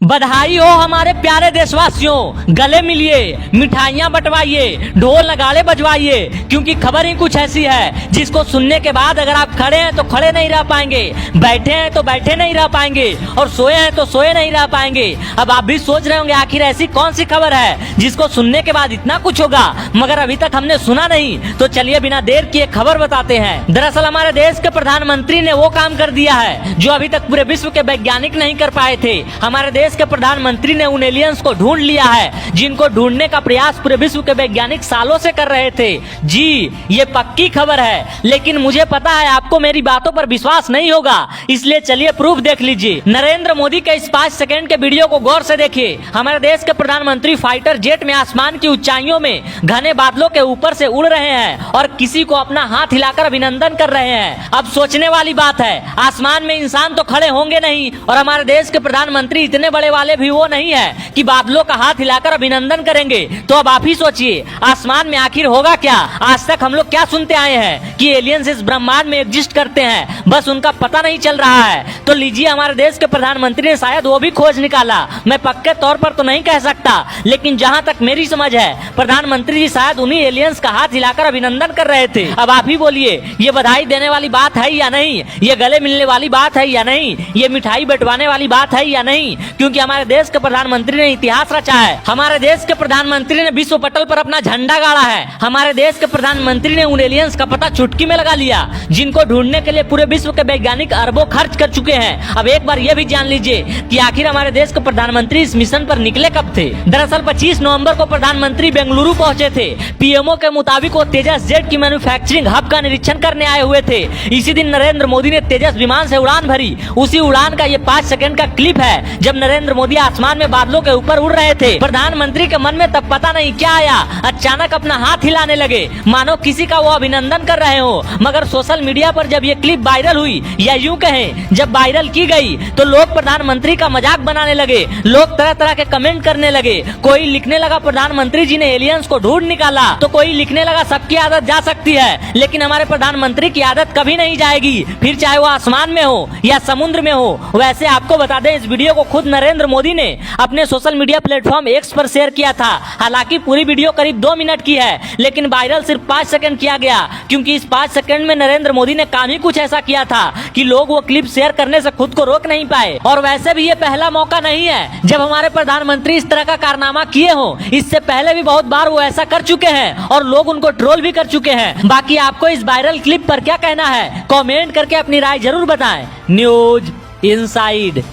बधाई हो हमारे प्यारे देशवासियों, गले मिलिए, मिठाइयाँ बंटवाइए, ढोल नगाड़े बजवाइए, क्योंकि खबर ही कुछ ऐसी है जिसको सुनने के बाद अगर आप खड़े हैं तो खड़े नहीं रह पाएंगे, बैठे हैं तो बैठे नहीं रह पाएंगे और सोए हैं तो सोए नहीं रह पाएंगे। अब आप भी सोच रहे होंगे आखिर ऐसी कौन सी खबर है जिसको सुनने के बाद इतना कुछ होगा, मगर अभी तक हमने सुना नहीं। तो चलिए बिना देर किए खबर बताते हैं। दरअसल हमारे देश के प्रधानमंत्री ने वो काम कर दिया है जो अभी तक पूरे विश्व के वैज्ञानिक नहीं कर पाए थे। हमारे देश के प्रधानमंत्री ने उन एलियंस को ढूंढ लिया है जिनको ढूंढने का प्रयास पूरे विश्व के वैज्ञानिक सालों से कर रहे थे। जी, ये पक्की खबर है, लेकिन मुझे पता है आपको मेरी बातों पर विश्वास नहीं होगा, इसलिए चलिए प्रूफ देख लीजिए। नरेंद्र मोदी के इस 5 सेकंड के वीडियो को गौर से देखिए। हमारे देश के प्रधानमंत्री फाइटर जेट में आसमान की ऊंचाइयों में घने बादलों के ऊपर से उड़ रहे हैं और किसी को अपना हाथ हिलाकर अभिनंदन कर रहे हैं। अब सोचने वाली बात है, आसमान में इंसान तो खड़े होंगे नहीं और हमारे देश के प्रधानमंत्री इतने बड़े वाले भी वो नहीं है कि बादलों का हाथ हिलाकर अभिनंदन करेंगे। तो अब आप ही सोचिए, आसमान में आखिर होगा क्या? आज तक हम लोग क्या सुनते आए हैं कि एलियंस इस ब्रह्मांड में एग्जिस्ट करते हैं, बस उनका पता नहीं चल रहा है। तो लीजिए, हमारे देश के प्रधानमंत्री ने शायद वो भी खोज निकाला। मैं पक्के तौर पर तो नहीं कह सकता, लेकिन जहां तक मेरी समझ है, प्रधानमंत्री जी शायद उन्हीं एलियंस का हाथ हिलाकर अभिनंदन कर रहे थे। अब आप ही बोलिए, ये बधाई देने वाली बात है या नहीं? ये गले मिलने वाली बात है या नहीं? ये मिठाई बंटवाने वाली बात है या नहीं? क्योंकि हमारे देश के प्रधानमंत्री ने इतिहास रचा है। हमारे देश के प्रधानमंत्री ने विश्व पटल पर अपना झंडा गाड़ा है। हमारे देश के प्रधानमंत्री ने उन एलियंस का पता चुटकी में लगा लिया जिनको ढूंढने के लिए पूरे विश्व के वैज्ञानिक अरबों खर्च कर चुके हैं। अब एक बार यह भी जान लीजिए कि आखिर हमारे देश के प्रधानमंत्री इस मिशन पर निकले कब थे। दरअसल 25 नवंबर को प्रधानमंत्री बेंगलुरु पहुंचे थे। पीएमओ के मुताबिक वो तेजस जेट की मैन्युफैक्चरिंग हब का निरीक्षण करने आए हुए थे। इसी दिन नरेंद्र मोदी ने तेजस विमान से उड़ान भरी। उसी उड़ान का ये 5 सेकंड का क्लिप है जब नरेंद्र मोदी आसमान में बादलों के ऊपर उड़ रहे थे। प्रधानमंत्री के मन में तब पता नहीं क्या आया, अचानक अपना हाथ हिलाने लगे मानो किसी का वो अभिनंदन कर रहे हो। मगर सोशल मीडिया पर जब ये क्लिप वायरल हुई, या यूं कहें जब वायरल की गई, तो लोग प्रधानमंत्री का मजाक बनाने लगे। लोग तरह तरह के कमेंट करने लगे। कोई लिखने लगा प्रधानमंत्री जी ने एलियंस को ढूंढ निकाला, तो कोई लिखने लगा सबकी आदत जा सकती है लेकिन हमारे प्रधानमंत्री की आदत कभी नहीं जाएगी, फिर चाहे वो आसमान में हो या समुद्र में हो। वैसे आपको बता दें, इस वीडियो को खुद नरेंद्र मोदी ने अपने सोशल मीडिया प्लेटफॉर्म एक्स पर शेयर किया था। हालांकि पूरी वीडियो करीब 2 मिनट की है, लेकिन वायरल सिर्फ 5 सेकंड किया गया, क्योंकि इस 5 सेकंड में नरेंद्र मोदी ने काम ही कुछ ऐसा किया था कि लोग वो क्लिप शेयर करने से खुद को रोक नहीं पाए। और वैसे भी ये पहला मौका नहीं है जब हमारे प्रधानमंत्री इस तरह का कारनामा किए हो। इससे पहले भी बहुत बार वो ऐसा कर चुके हैं और लोग उनको ट्रोल भी कर चुके हैं। बाकी आपको इस वायरल क्लिप पर क्या कहना है, कमेंट करके अपनी राय जरूर बताएं। News inside.